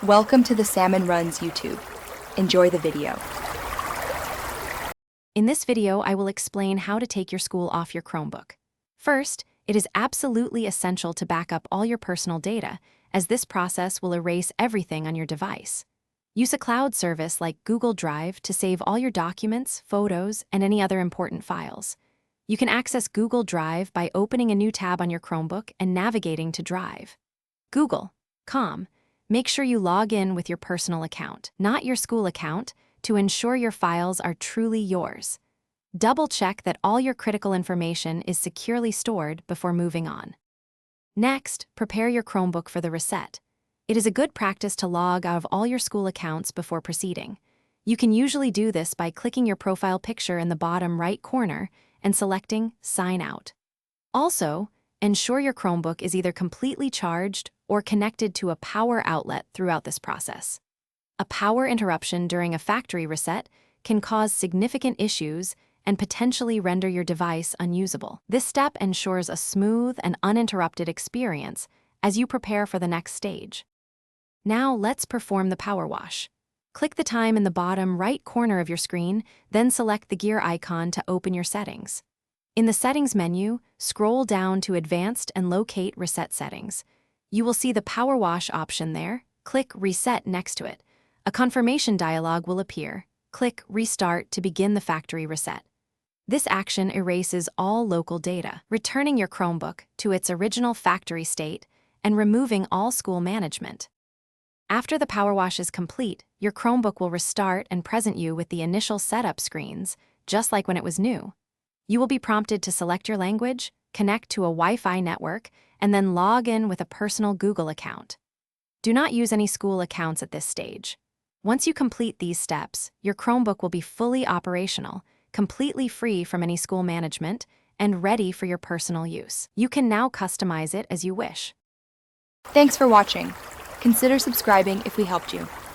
Welcome to the Salmon Runs YouTube. Enjoy the video. In this video, I will explain how to take your school off your Chromebook. First, it is absolutely essential to back up all your personal data, as this process will erase everything on your device. Use a cloud service like Google Drive to save all your documents, photos, and any other important files. You can access Google Drive by opening a new tab on your Chromebook and navigating to Drive. Google.com. Make sure you log in with your personal account, not your school account, to ensure your files are truly yours. Double-check that all your critical information is securely stored before moving on. Next, prepare your Chromebook for the reset. It is a good practice to log out of all your school accounts before proceeding. You can usually do this by clicking your profile picture in the bottom right corner and selecting Sign Out. Also, ensure your Chromebook is either completely charged or connected to a power outlet throughout this process. A power interruption during a factory reset can cause significant issues and potentially render your device unusable. This step ensures a smooth and uninterrupted experience as you prepare for the next stage. Now let's perform the power wash. Click the time in the bottom right corner of your screen, then select the gear icon to open your settings. In the Settings menu, scroll down to Advanced and locate Reset Settings. You will see the Power Wash option there. Click Reset next to it. A confirmation dialog will appear. Click Restart to begin the factory reset. This action erases all local data, returning your Chromebook to its original factory state and removing all school management. After the power wash is complete, your Chromebook will restart and present you with the initial setup screens, just like when it was new. You will be prompted to select your language, connect to a Wi-Fi network, and then log in with a personal Google account. Do not use any school accounts at this stage. Once you complete these steps, your Chromebook will be fully operational, completely free from any school management, and ready for your personal use. You can now customize it as you wish. Thanks for watching. Consider subscribing if we helped you.